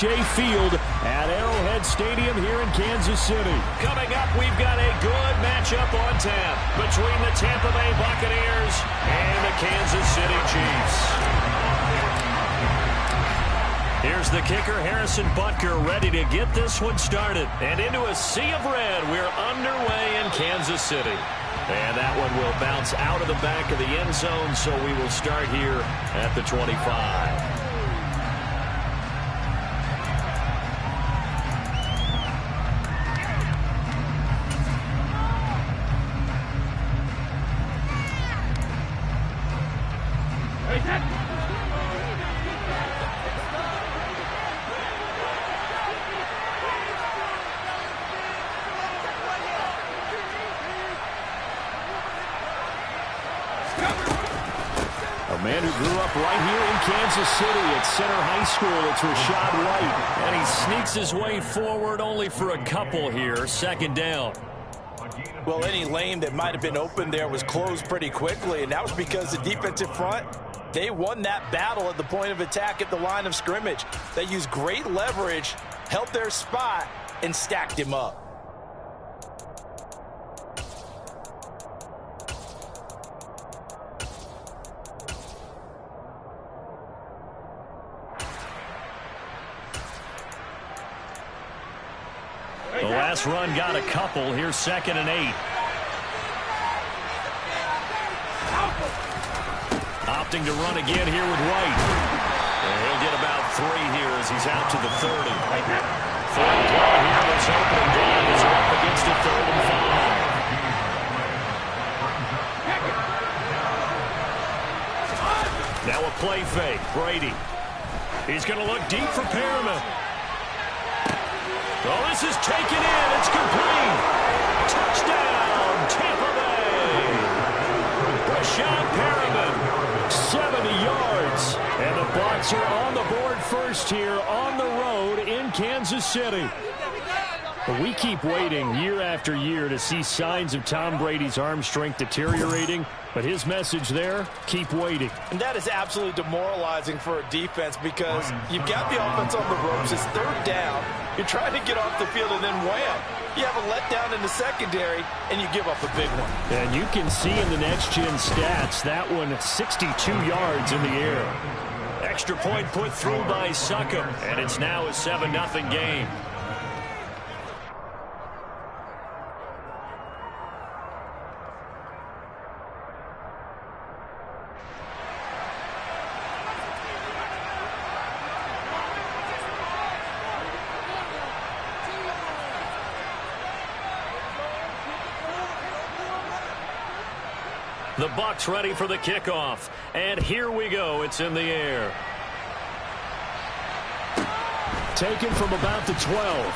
Field at Arrowhead Stadium here in Kansas City. Coming up, we've got a good matchup on tap between the Tampa Bay Buccaneers and the Kansas City Chiefs. Here's the kicker, Harrison Butker, ready to get this one started. And into a sea of red, we're underway in Kansas City. And that one will bounce out of the back of the end zone, so we will start here at the 25. A man who grew up right here in Kansas City at Center High School. It's Rachaad White. And he sneaks his way forward only for a couple here. Second down. Well, any lane that might have been open there was closed pretty quickly, and that was because the defensive front, they won that battle at the point of attack at the line of scrimmage. They used great leverage, held their spot, and stacked him up. The last run got a couple. Here's 2nd and 8. Opting to run again here with White. And he'll get about 3 here as he's out to the 30. Third play here. This opening drive is up against a 3rd and 5. Now a play fake. Brady. He's going to look deep for Perriman. Oh, this is taken in. It's complete. Touchdown, Tampa Bay. Breshad Perriman, 70 yards. And the Bucs are on the board first here on the road in Kansas City. But we keep waiting year after year to see signs of Tom Brady's arm strength deteriorating. But his message there, keep waiting. And that is absolutely demoralizing for a defense because you've got the offense on the ropes. It's 3rd down. You're trying to get off the field, and then wham, you have a letdown in the secondary, and you give up a big one. And you can see in the next-gen stats, that one 62 yards in the air. Extra point put through by Succop, and it's now a 7-0 game. The Bucs ready for the kickoff. And here we go. It's in the air. Taken from about the 12.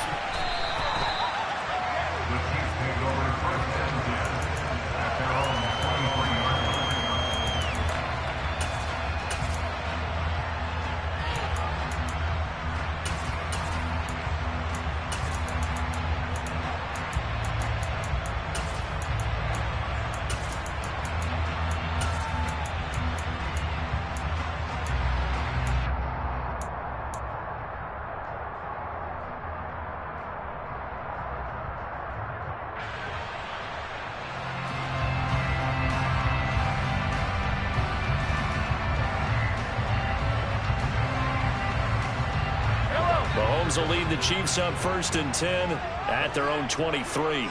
Mahomes will lead the Chiefs up 1st and 10 at their own 23.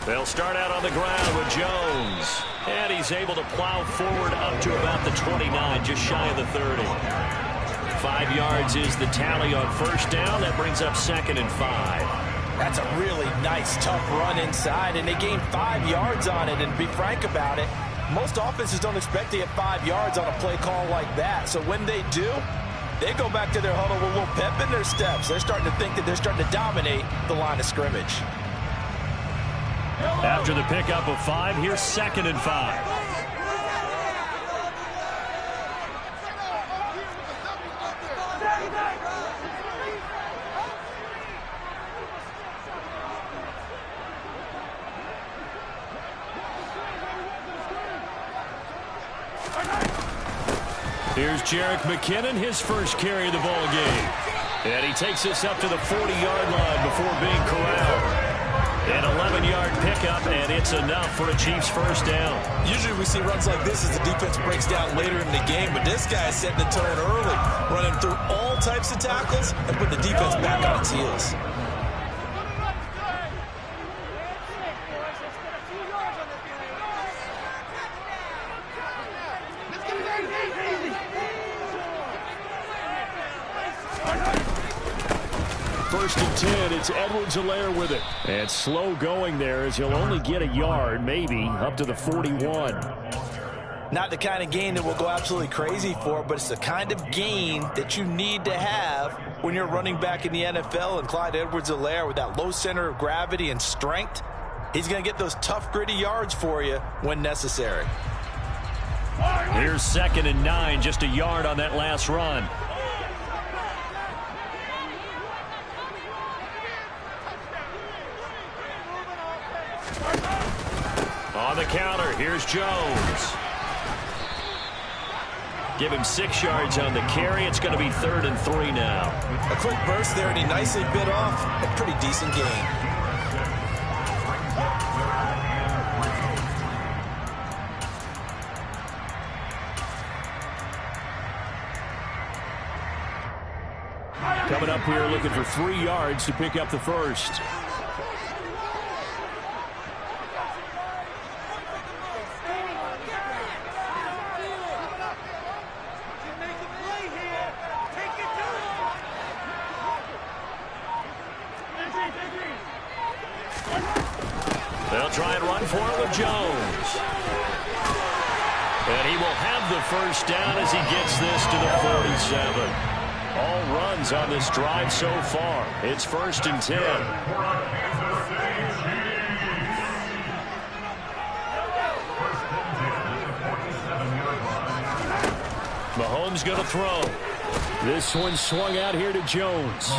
They'll start out on the ground with Jones. And he's able to plow forward up to about the 29, just shy of the 30. 5 yards is the tally on 1st down. That brings up 2nd and 5. That's a really nice, tough run inside, and they gained 5 yards on it. And to be frank about it, most offenses don't expect to get 5 yards on a play call like that. So when they do, they go back to their huddle with a little pep in their steps. They're starting to think that they're starting to dominate the line of scrimmage. After the pickup of 5, here's 2nd and 5. Here's Jerick McKinnon, his first carry of the ball game. And he takes us up to the 40-yard line before being corralled. An 11-yard pickup, and it's enough for a Chiefs first down. Usually we see runs like this as the defense breaks down later in the game, but this guy is setting the tone early, running through all types of tackles and putting the defense back on its heels. First and 10, it's Edwards-Helaire with it. And slow going there as he'll only get a yard, maybe, up to the 41. Not the kind of gain that we'll go absolutely crazy for, but it's the kind of gain that you need to have when you're running back in the NFL. And Clyde Edwards-Helaire, with that low center of gravity and strength, he's going to get those tough, gritty yards for you when necessary. Here's 2nd and 9, just a yard on that last run. On the counter, here's Jones. Give him 6 yards on the carry. It's going to be 3rd and 3 now. A quick burst there, and he nicely bit off a pretty decent gain. Coming up here looking for 3 yards to pick up the first. They'll try and run for it with Jones. And he will have the first down as he gets this to the 47. All runs on this drive so far. It's 1st and 10. Mahomes going to throw. This one swung out here to Jones.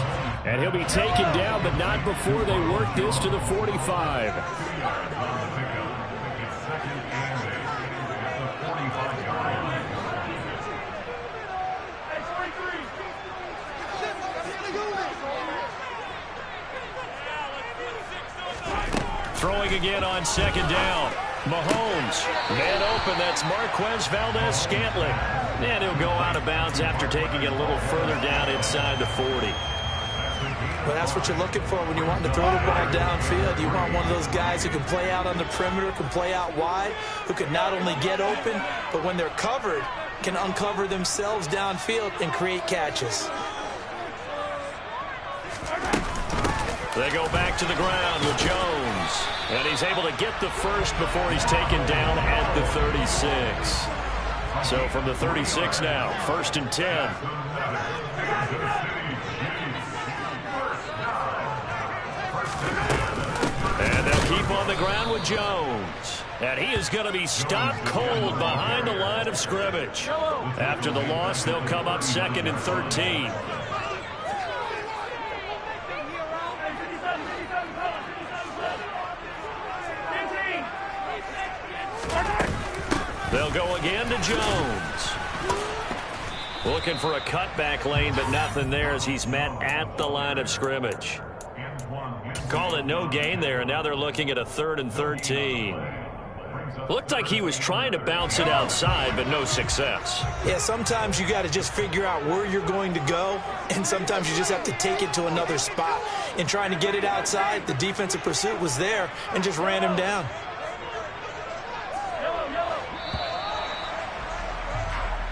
And he'll be taken down, but not before they work this to the 45. Throwing again on 2nd down. Mahomes, man open, that's Marquez Valdes-Scantling. And he'll go out of bounds after taking it a little further down inside the 40. Well, that's what you're looking for when you want to throw the ball downfield. You want one of those guys who can play out on the perimeter, can play out wide, who can not only get open, but when they're covered, can uncover themselves downfield and create catches. They go back to the ground with Jones. And he's able to get the first before he's taken down at the 36. So from the 36 now, 1st and 10. And they'll keep on the ground with Jones. And he is going to be stopped cold behind the line of scrimmage. After the loss, they'll come up 2nd and 13. They'll go again to Jones. Looking for a cutback lane, but nothing there as he's met at the line of scrimmage. Call it no gain there, and now they're looking at a 3rd and 13. Looked like he was trying to bounce it outside, but no success. Yeah, sometimes you got to just figure out where you're going to go, and sometimes you just have to take it to another spot. In trying to get it outside, the defensive pursuit was there and just ran him down.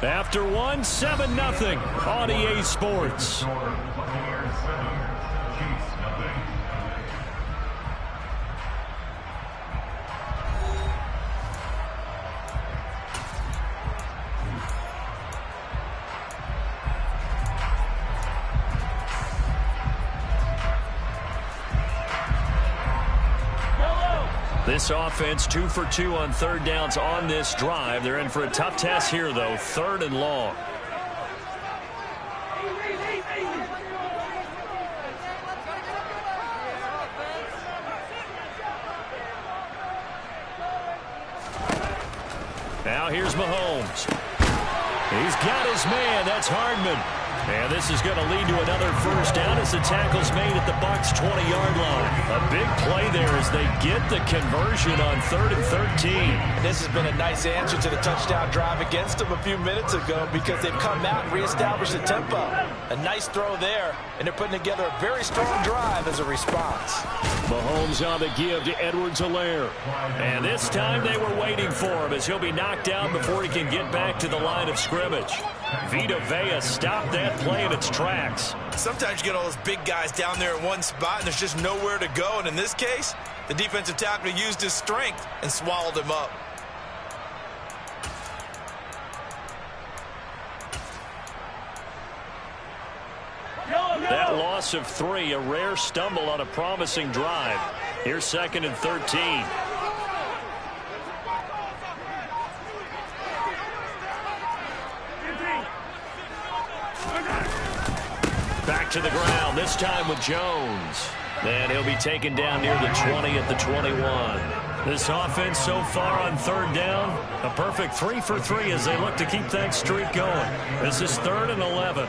After 7-0 on EA Sports. This offense 2 for 2 on 3rd downs on this drive. They're in for a tough test here, though. 3rd and long. Now here's Mahomes. He's got his man. That's Hardman. And this is going to lead to another first down as the tackle's made at the Bucs' 20-yard line. A big play there as they get the conversion on 3rd and 13. This has been a nice answer to the touchdown drive against them a few minutes ago because they've come out and reestablished the tempo. A nice throw there, and they're putting together a very strong drive as a response. Mahomes on the give to Edwards-Helaire. And this time they were waiting for him as he'll be knocked down before he can get back to the line of scrimmage. Vita Vea stopped that play in its tracks. Sometimes you get all those big guys down there in one spot and there's just nowhere to go. And in this case, the defensive tackle used his strength and swallowed him up. That loss of 3, a rare stumble on a promising drive. Here's 2nd and 13. Back to the ground, this time with Jones. And he'll be taken down near the 20 at the 21. This offense so far on 3rd down, a perfect 3 for 3 as they look to keep that streak going. This is 3rd and 11.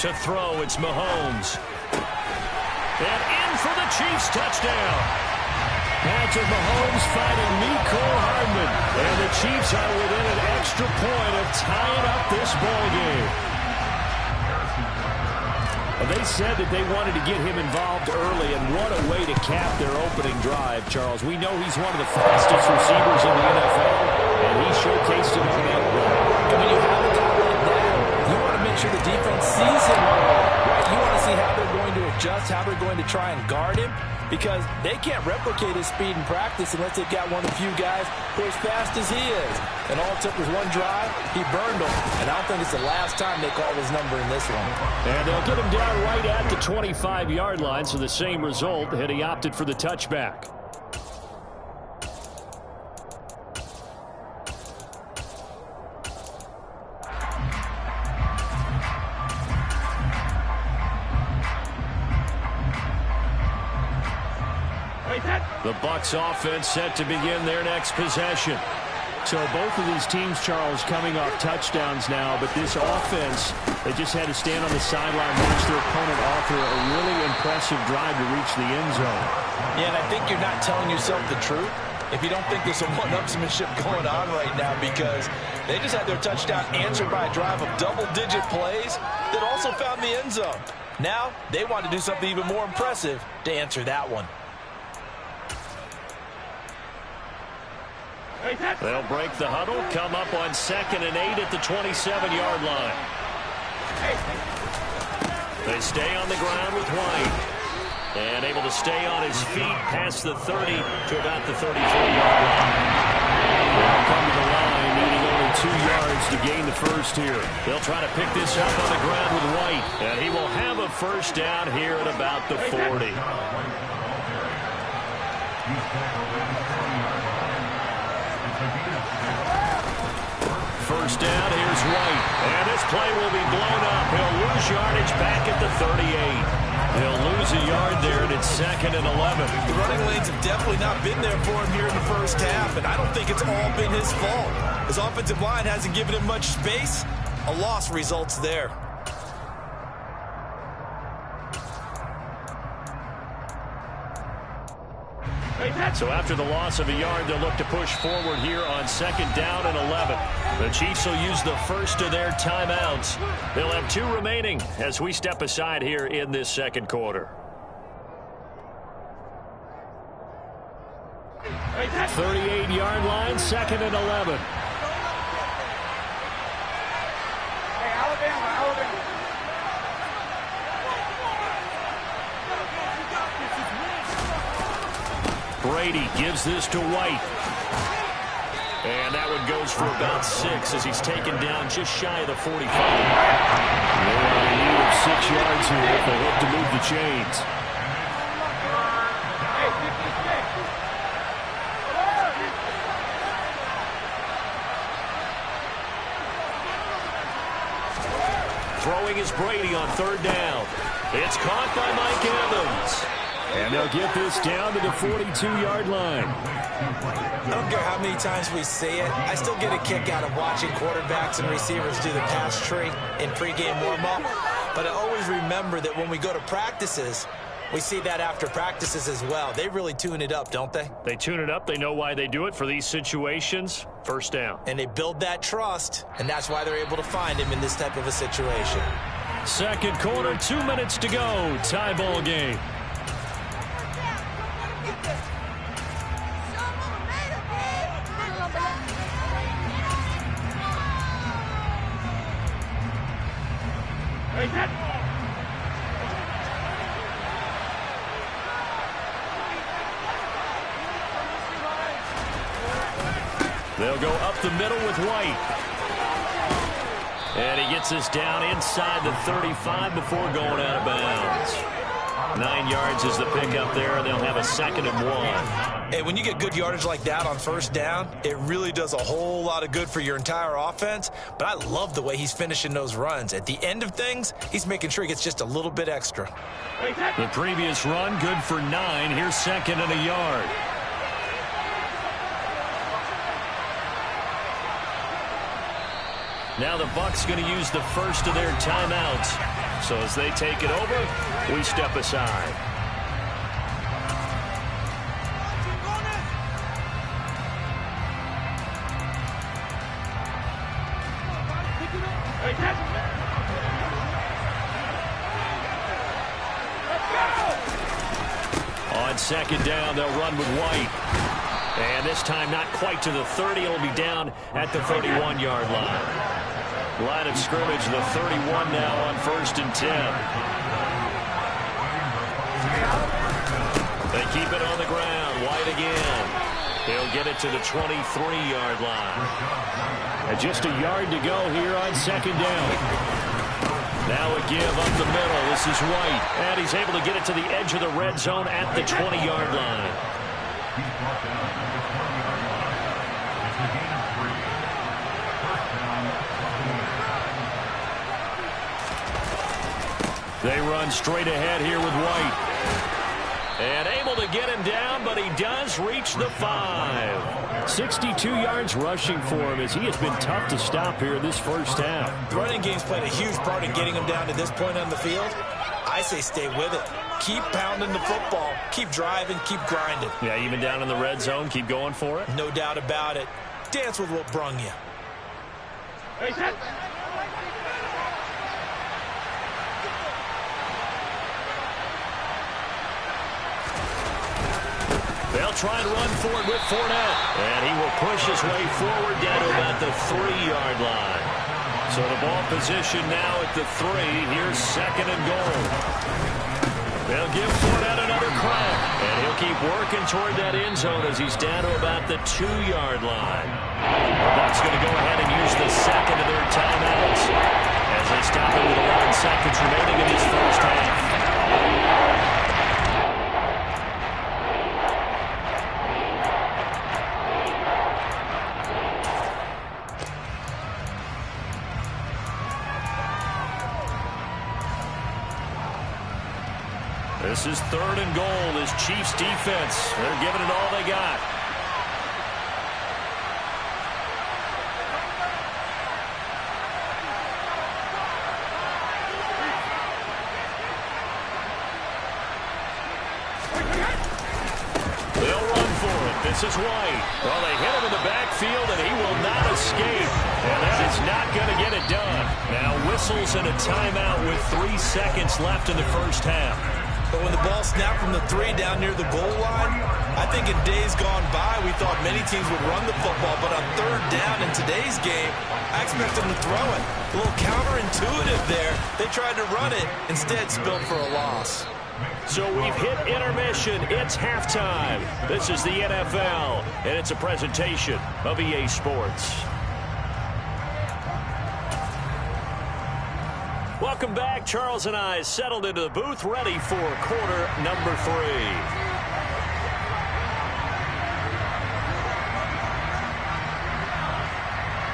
To throw, it's Mahomes. And in for the Chiefs touchdown. Patrick Mahomes fighting Mecole Hardman. And the Chiefs are within an extra point of tying up this ball game. They said that they wanted to get him involved early, and what a way to cap their opening drive, Charles. We know he's one of the fastest receivers in the NFL, and he showcased it on that run. And when you have a guy like that, you want to make sure the defense sees him early, right? You want to see how they're going to adjust, how they're going to try and guard him, because they can't replicate his speed in practice unless they've got one of the few guys who are as fast as he is. And all it took was one drive, he burned them. And I don't think it's the last time they call his number in this one. And they'll get him down right at the 25-yard line, so the same result, and he opted for the touchback. The Bucs offense set to begin their next possession. So both of these teams, Charles, coming off touchdowns now, but this offense, they just had to stand on the sideline, watch their opponent author a really impressive drive to reach the end zone. Yeah, and I think you're not telling yourself the truth if you don't think there's some one-upsmanship going on right now, because they just had their touchdown answered by a drive of double-digit plays that also found the end zone. Now, they want to do something even more impressive to answer that one. They'll break the huddle, come up on 2nd and 8 at the 27-yard line. They stay on the ground with White. And able to stay on his feet past the 30 to about the 33-yard line. They'll come to the line, needing only 2 yards to gain the first here. They'll try to pick this up on the ground with White. And he will have a first down here at about the 40. First down, here's White. And this play will be blown up. He'll lose yardage back at the 38. He'll lose a yard there, and it's 2nd and 11. The running lanes have definitely not been there for him here in the first half, and I don't think it's all been his fault. His offensive line hasn't given him much space. A loss results there. So after the loss of a yard, they'll look to push forward here on 2nd down and 11. The Chiefs will use the first of their timeouts. They'll have 2 remaining as we step aside here in this second quarter. 38-yard line, 2nd and 11. Brady gives this to White. And that one goes for about 6 as he's taken down just shy of the 45. They're in need of 6 yards here if they hope to move the chains. Throwing is Brady on third down. It's caught by Mike Evans. And they'll get this down to the 42-yard line. I don't care how many times we see it. I still get a kick out of watching quarterbacks and receivers do the pass tree in pregame warm-up. But I always remember that when we go to practices, we see that after practices as well. They really tune it up, don't they? They tune it up. They know why they do it for these situations. First down. And they build that trust, and that's why they're able to find him in this type of a situation. Second quarter, 2 minutes to go. Tie ball game. They'll go up the middle with White. And he gets us down inside the 35 before going out of bounds. 9 yards is the pickup there, and they'll have a 2nd and 1. Hey, when you get good yardage like that on first down, it really does a whole lot of good for your entire offense. But I love the way he's finishing those runs. At the end of things, he's making sure he gets just a little bit extra. The previous run, good for 9. Here's 2nd and a yard. Now the Bucs going to use the first of their timeouts. So as they take it over, we step aside. On 2nd down, they'll run with White. And this time not quite to the 30. It'll be down at the 31-yard line. Line of scrimmage, the 31 now on 1st and 10. They keep it on the ground. White again. He'll get it to the 23-yard line. And just a yard to go here on 2nd down. Now a give up the middle. This is White. And he's able to get it to the edge of the red zone at the 20-yard line. They run straight ahead here with White. And able to get him down, but he does reach the 5. 62 yards rushing for him as he has been tough to stop here in this first half. The running game's played a huge part in getting him down to this point on the field. I say stay with it. Keep pounding the football. Keep driving. Keep grinding. Yeah, even down in the red zone, keep going for it. No doubt about it. Dance with what brung you. They'll try and run for it with Fournette. And he will push his way forward down to about the 3-yard line. So the ball position now at the 3. Here's 2nd and goal. They'll give Fournette another crack. And he'll keep working toward that end zone as he's down to about the 2-yard line. The Bucs going to go ahead and use the 2nd of their timeouts as they stop it with 11 seconds remaining in this first half. This is 3rd and goal. This Chiefs defense, they're giving it all they got. They'll run for it. This is White. Well, they hit him in the backfield, and he will not escape. And that is not going to get it done. Now whistles and a timeout with 3 seconds left in the first half. But when the ball snapped from the 3 down near the goal line, I think in days gone by, we thought many teams would run the football. But on 3rd down in today's game, I expect them to throw it. A little counterintuitive there. They tried to run it, instead spilled for a loss. So we've hit intermission. It's halftime. This is the NFL, and it's a presentation of EA Sports. Welcome back. Charles and I settled into the booth, ready for quarter number 3.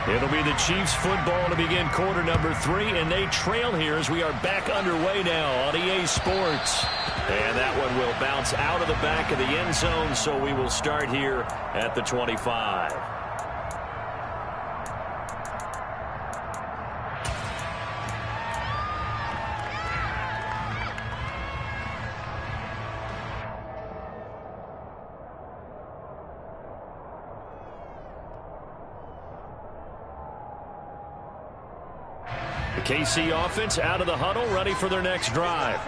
It'll be the Chiefs football to begin quarter number 3, and they trail here as we are back underway now on EA Sports. And that one will bounce out of the back of the end zone, so we will start here at the 25. The KC offense out of the huddle, ready for their next drive.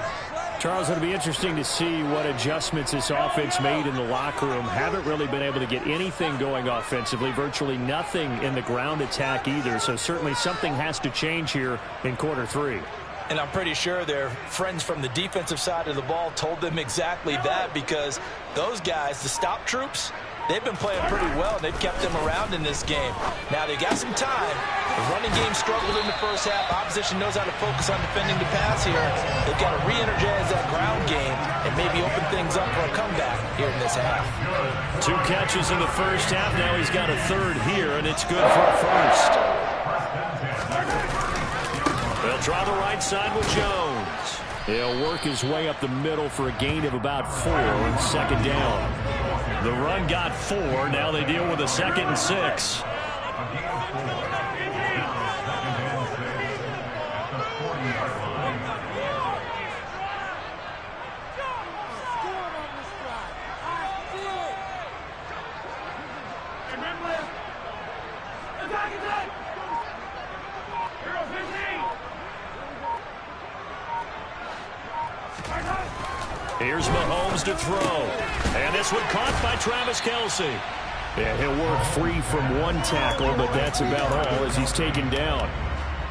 Charles, it'll be interesting to see what adjustments this offense made in the locker room. Haven't really been able to get anything going offensively, virtually nothing in the ground attack either. So certainly something has to change here in quarter 3. And I'm pretty sure their friends from the defensive side of the ball told them exactly that, because those guys, the stop troops, they've been playing pretty well. They've kept them around in this game. Now they got some time. The running game struggled in the first half. Opposition knows how to focus on defending the pass here. They've got to re-energize that ground game and maybe open things up for a comeback here in this half. 2 catches in the first half. Now he's got a third here, and it's good for a first. They'll try the right side with Jones. He'll work his way up the middle for a gain of about 4 on second down. The run got 4. Now they deal with a 2nd and 6. Here's Mahomes to throw. And this one caught by Travis Kelce. Yeah, he'll work free from 1 tackle, but that's about all as he's taken down.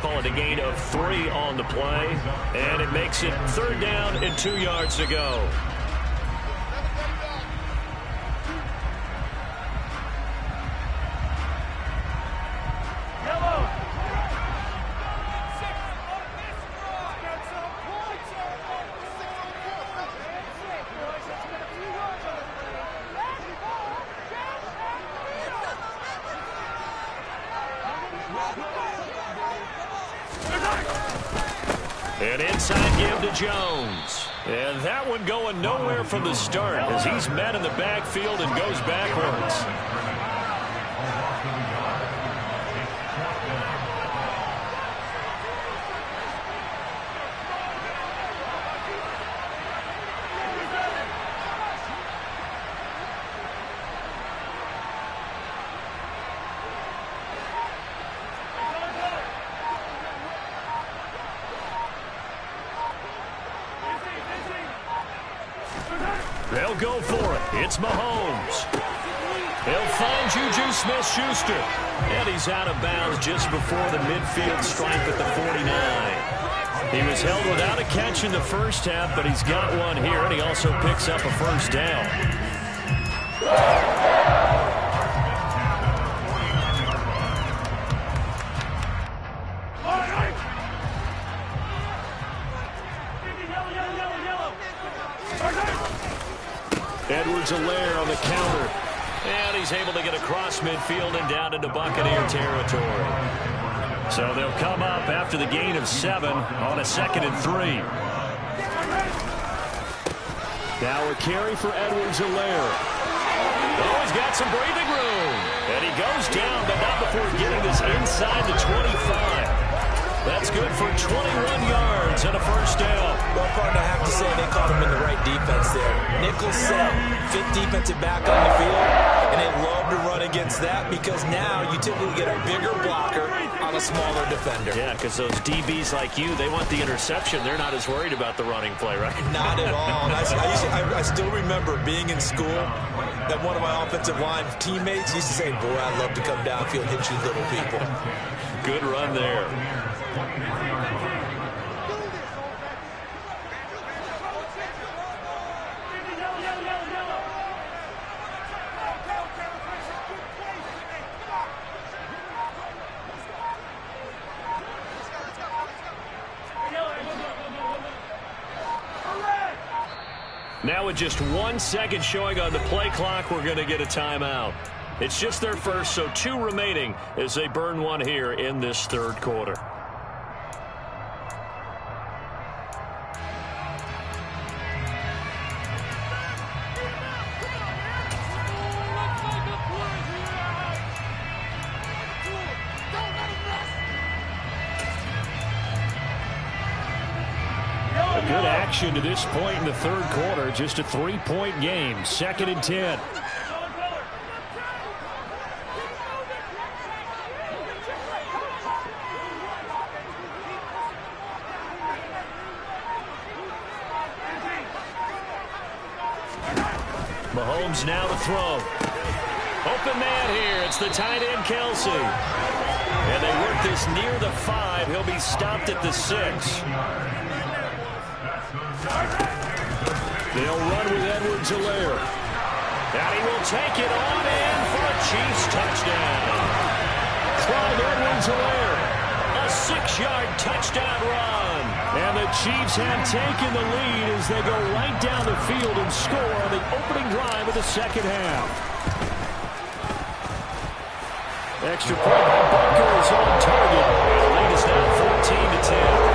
Call it a gain of 3 on the play. And it makes it 3rd down and 2 yards to go. An inside give to Jones. And that one going nowhere from the start as he's met in the backfield and goes backwards. They'll go for it. It's Mahomes. He'll find Juju Smith-Schuster. And he's out of bounds just before the midfield stripe at the 49. He was held without a catch in the first half, but he's got one here, and he also picks up a first down. Edwards-Helaire on the counter. And he's able to get across midfield and down into Buccaneer territory. So they'll come up after the gain of 7 on a 2nd and 3. Now a carry for Edwards-Helaire. Oh, he's got some breathing room. And he goes down, but not before getting this inside the 25. That's good for 21 yards and a first down. Well, partner, I have to say they caught him in the right defense there. Nickel set, 5th defensive back on the field, and they love to run against that because now you typically get a bigger blocker on a smaller defender. Yeah, because those DBs like you, they want the interception. They're not as worried about the running play, right? Not at all. I still remember being in school that one of my offensive line teammates used to say, boy, I'd love to come downfield and hit you little people. Good run there. Now with just 1 second showing on the play clock, we're going to get a timeout. It's just their first, so 2 remaining as they burn one here in this third quarter. Good action to this point in the third quarter. Just a 3-point game. 2nd and 10. Mahomes now to throw. Open man here. It's the tight end, Kelsey. And they work this near the 5. He'll be stopped at the 6. They'll run with Edwards-Helaire. And he will take it on in for a Chiefs touchdown. Clyde Edwards-Helaire. A 6-yard touchdown run. And the Chiefs have taken the lead as they go right down the field and score on the opening drive of the second half. Extra point by Butker is on target. The lead is now 14-10.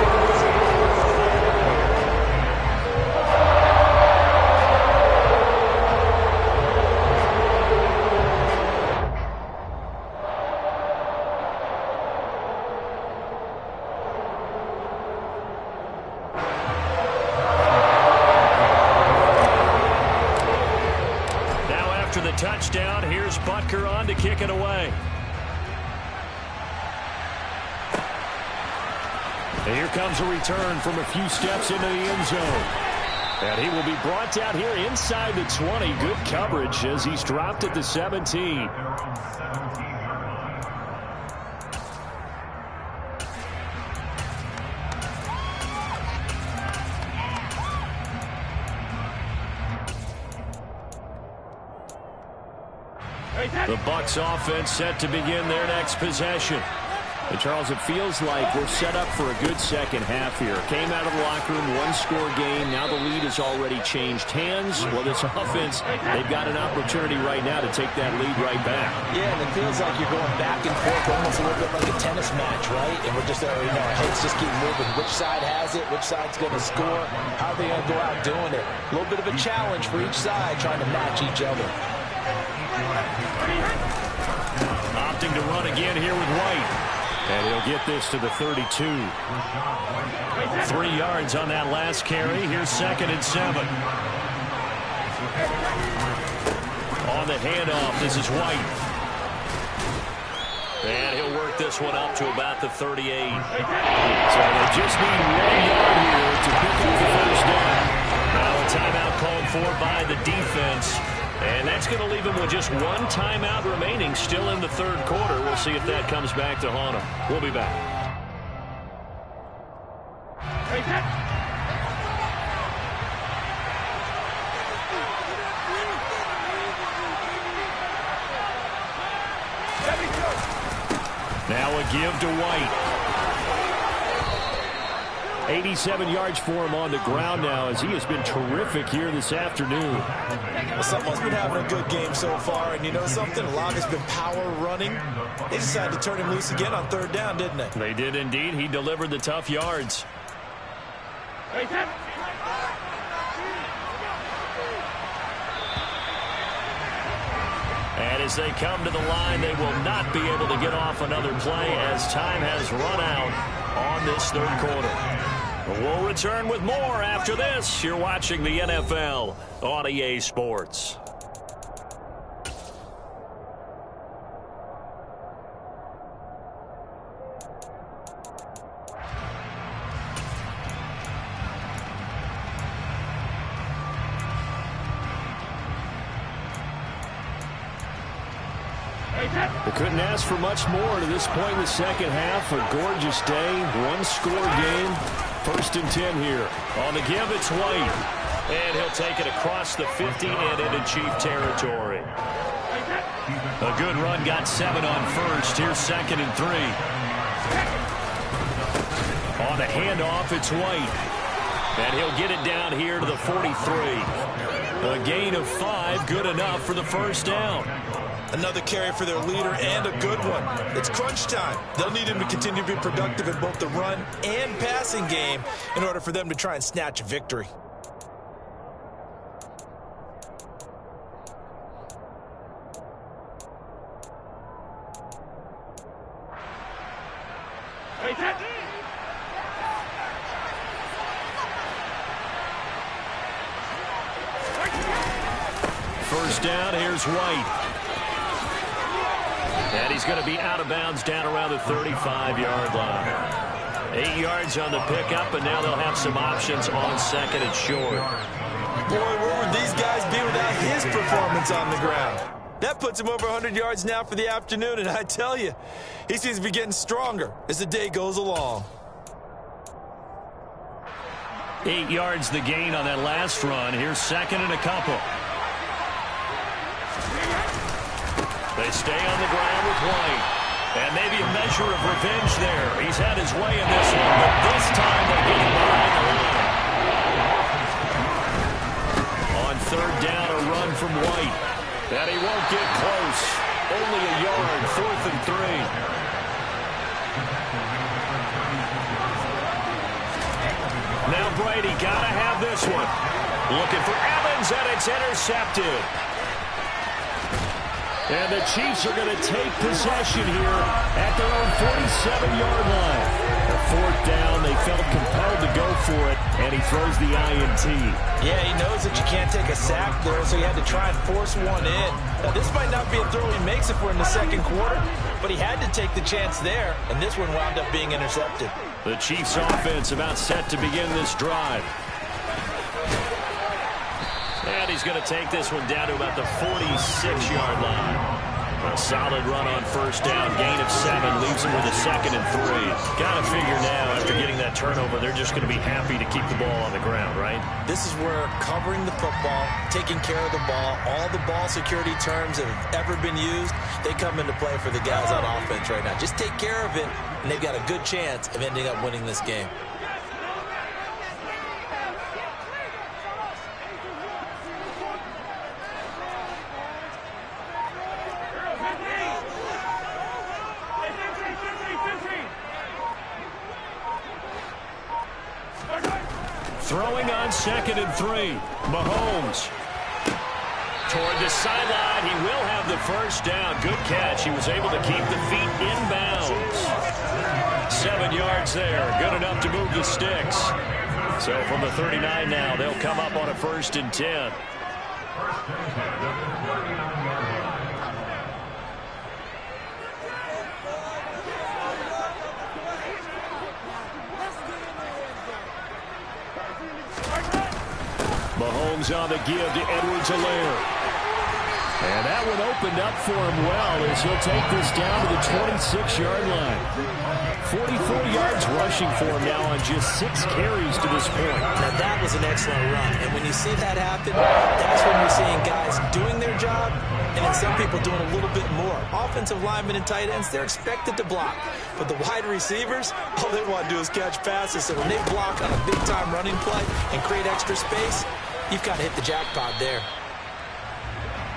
Touchdown. Here's Butker on to kick it away. And here comes a return from a few steps into the end zone. And he will be brought down here inside the 20. Good coverage as he's dropped at the 17. The Bucs offense set to begin their next possession. And Charles, it feels like we're set up for a good second half here. Came out of the locker room, 1-score game. Now the lead has already changed hands. Well, this offense, they've got an opportunity right now to take that lead right back. Yeah, and it feels like you're going back and forth, almost a little bit like a tennis match, right? And we're just, our heads just keep moving. Which side has it? Which side's going to score? How are they going to go out doing it? A little bit of a challenge for each side, trying to match each other. Opting to run again here with White. And he'll get this to the 32. 3 yards on that last carry. Here's 2nd and 7. On the handoff, this is White. And he'll work this one up to about the 38. So they just need 1 yard here to pick up the first down. Now a timeout called for by the defense. And that's going to leave him with just 1 timeout remaining still in the third quarter. We'll see if that comes back to haunt him. We'll be back. Now a give to White. 87 yards for him on the ground now as he has been terrific here this afternoon. Well, someone's been having a good game so far, and you know something? A lot has been power running. They decided to turn him loose again on 3rd down, didn't they? They did indeed. He delivered the tough yards. And as they come to the line, they will not be able to get off another play as time has run out on this third quarter. We'll return with more after this. You're watching the NFL on EA Sports. They couldn't ask for much more to this point in the second half. A gorgeous day, 1-score game. 1st and 10 here. On the give, it's White. And he'll take it across the 50 and into Chief territory. A good run, got 7 on first. Here's 2nd and 3. On the handoff, it's White. And he'll get it down here to the 43. A gain of 5, good enough for the first down. Another carry for their leader and a good one. It's crunch time. They'll need him to continue to be productive in both the run and passing game in order for them to try and snatch a victory. First down, here's White. And he's going to be out of bounds down around the 35-yard line. 8 yards on the pickup, and now they'll have some options on second and short. Boy, where would these guys be without his performance on the ground? That puts him over 100 yards now for the afternoon, and I tell you, he seems to be getting stronger as the day goes along. 8 yards the gain on that last run. Here's second and a couple. They stay on the ground with White. And maybe a measure of revenge there. He's had his way in this one, but this time they get him behind the line. On third down, a run from White. And he won't get close. Only a yard, 4th and 3. Now Brady got to have this one. Looking for Evans, and it's intercepted. And the Chiefs are going to take possession here at their own 47-yard line. A 4th down, they felt compelled to go for it, and he throws the INT. Yeah, he knows that you can't take a sack there, so he had to try and force one in. Now, this might not be a throw he makes if we're in the second quarter, but he had to take the chance there, and this one wound up being intercepted. The Chiefs' offense about set to begin this drive. And he's going to take this one down to about the 46-yard line. A solid run on first down. Gain of 7 leaves him with a 2nd and 3. Got to figure now, after getting that turnover, they're just going to be happy to keep the ball on the ground, right? This is where covering the football, taking care of the ball, all the ball security terms that have ever been used, they come into play for the guys on offense right now. Just take care of it, and they've got a good chance of ending up winning this game. Throwing on 2nd and 3. Mahomes. Toward the sideline. He will have the first down. Good catch. He was able to keep the feet inbounds. 7 yards there. Good enough to move the sticks. So from the 39 now, they'll come up on a 1st and 10. Mahomes on the give to Edwards-Helaire. And that one opened up for him well as he'll take this down to the 26-yard line. 44 yards rushing for him now on just 6 carries to this point. Now that was an excellent run. And when you see that happen, that's when you're seeing guys doing their job and then some people doing a little bit more. Offensive linemen and tight ends, they're expected to block. But the wide receivers, all they want to do is catch passes. So when they block on a big-time running play and create extra space, you've got to hit the jackpot there.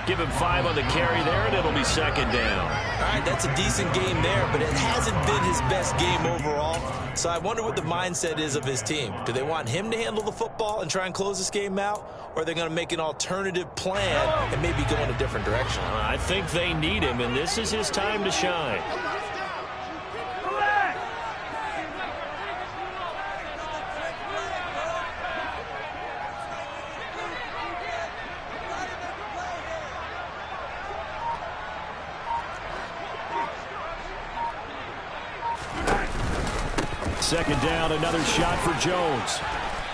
Give him 5 on the carry there, and it'll be 2nd down. All right, that's a decent game there, but it hasn't been his best game overall. So I wonder what the mindset is of his team. Do they want him to handle the football and try and close this game out, or are they going to make an alternative plan and maybe go in a different direction? I think they need him, and this is his time to shine. Second down, another shot for Jones.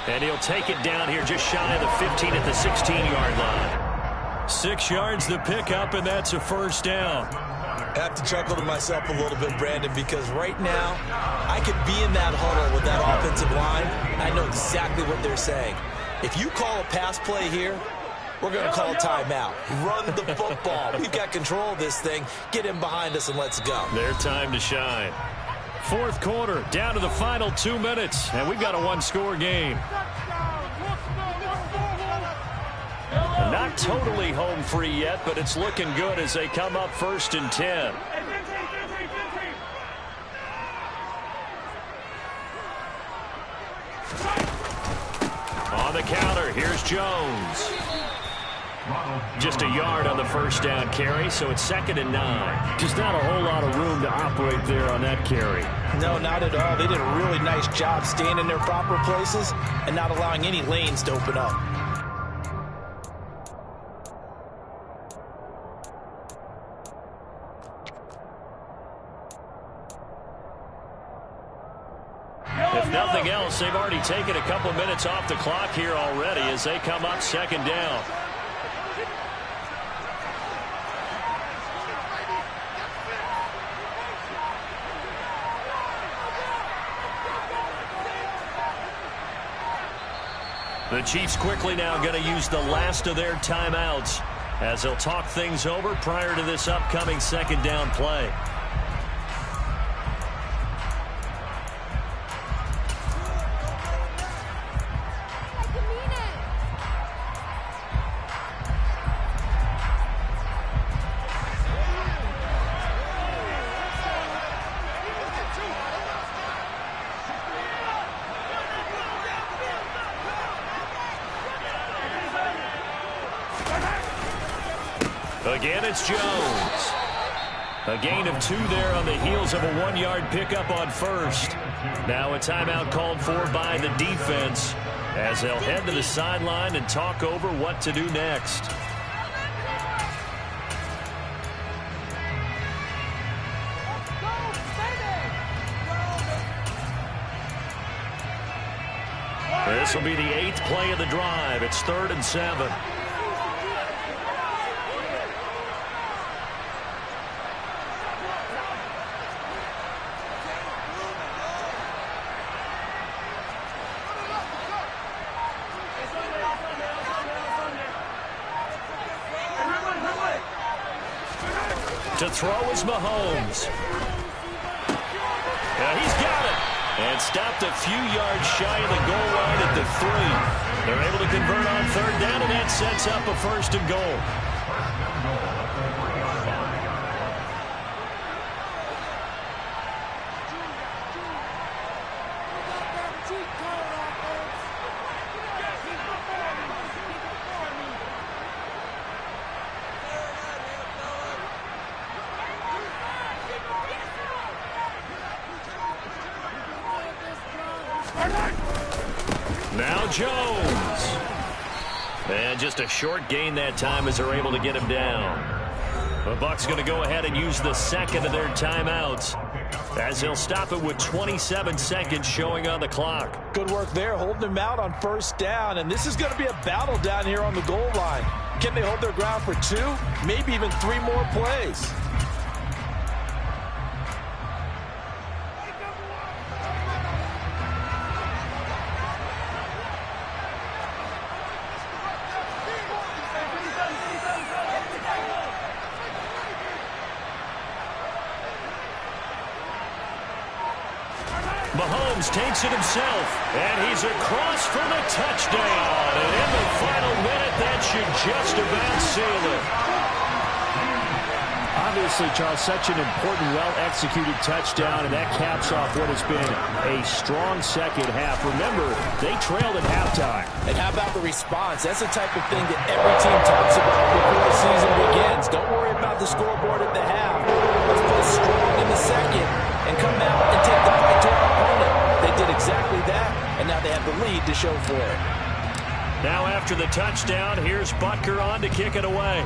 And he'll take it down here just shy of the 15 at the 16-yard line. 6 yards the pickup, and that's a first down. I have to chuckle to myself a little bit, Brandon, because right now I could be in that huddle with that offensive line, and I know exactly what they're saying. If you call a pass play here, we're going to call a timeout. Run the football. We've got control of this thing. Get him behind us and let's go. Their time to shine. 4th quarter, down to the final 2 minutes, and we've got a 1-score game. And not not totally home free yet, but it's looking good as they come up 1st and 10. On the counter, here's Jones. Just a yard on the first down carry, so it's 2nd and 9. Just not a whole lot of room to operate there on that carry. No, not at all. They did a really nice job staying in their proper places and not allowing any lanes to open up. If nothing else, they've already taken a couple minutes off the clock here already as they come up 2nd down. The Chiefs quickly now going to use the last of their timeouts as they'll talk things over prior to this upcoming 2nd down play. Again, it's Jones. A gain of 2 there on the heels of a 1-yard pickup on 1st. Now a timeout called for by the defense as they'll head to the sideline and talk over what to do next. This will be the 8th play of the drive. It's 3rd and 7. To throw is Mahomes. Yeah, he's got it. And stopped a few yards shy of the goal line at the 3. They're able to convert on 3rd down, and that sets up a 1st and goal. Now Jones. And just a short gain that time as they're able to get him down. The Bucs going to go ahead and use the 2nd of their timeouts as they'll stop it with 27 seconds showing on the clock. Good work there, holding him out on 1st down. And this is going to be a battle down here on the goal line. Can they hold their ground for 2, maybe even 3 more plays? Mahomes takes it himself, and he's across for the touchdown. And in the final minute, that should just about seal it. Obviously, Charles, such an important, well-executed touchdown, and that caps off what has been a strong second half. Remember, they trailed at halftime. And how about the response? That's the type of thing that every team talks about before the season begins. Don't worry about the scoreboard at the half. Let's play strong in the second and come out and take the fight to our opponent. They did exactly that, and now they have the lead to show for it. Now after the touchdown, here's Butker on to kick it away.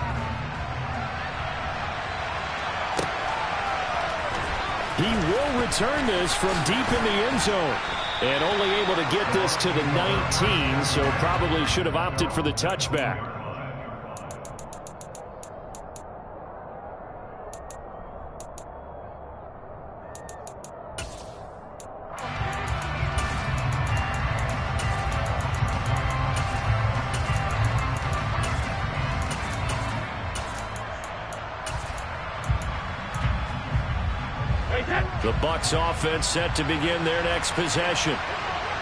He will return this from deep in the end zone. And only able to get this to the 19, so probably should have opted for the touchback. The Bucs offense set to begin their next possession.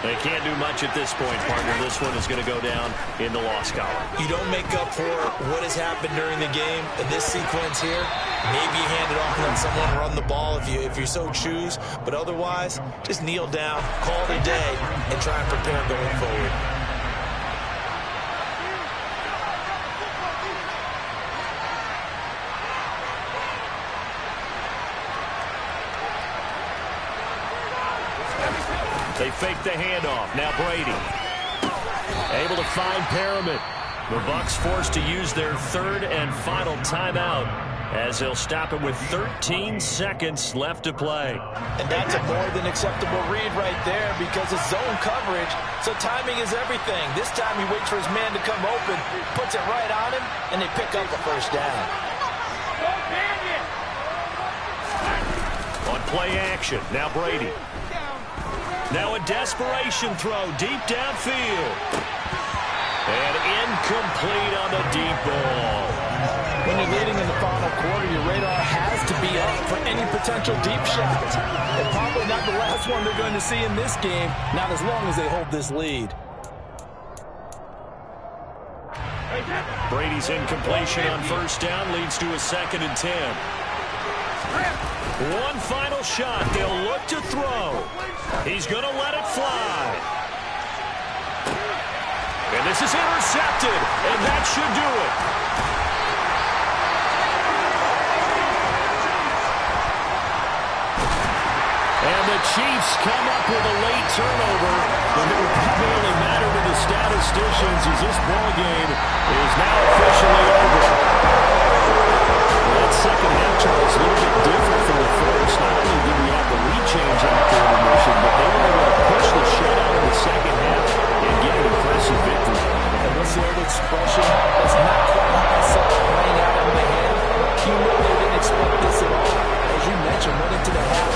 They can't do much at this point, partner. This one is going to go down in the loss column. You don't make up for what has happened during the game in this sequence here. Maybe you hand it off and let someone run the ball if you so choose. But otherwise, just kneel down, call it a day, and try and prepare going forward. They fake the handoff. Now Brady. Able to find Perriman. The Bucs forced to use their third and final timeout as they'll stop it with 13 seconds left to play. And that's a more than acceptable read right there because it's zone coverage, so timing is everything. This time he waits for his man to come open, puts it right on him, and they pick up a first down. On play action, now Brady. Now a desperation throw deep downfield. And incomplete on the deep ball. When you're leading in the final quarter, your radar has to be up for any potential deep shots. And probably not the last one they're going to see in this game, not as long as they hold this lead. Brady's incompletion on first down leads to a 2nd and 10. One final shot. They'll look to throw. He's going to let it fly. And this is intercepted, and that should do it. And the Chiefs come up with a late turnover, but it will probably only matter to the statisticians as this ball game is now officially over. Well, that second half, Charles, a little bit different from the first. Not only did we have the lead change after intermission, but they were able to push the shutout in the second half and get an impressive victory. And what's the old expression? It's not quite how I saw it playing out in the hand. You know they didn't expect this at all. As you mentioned, went into the half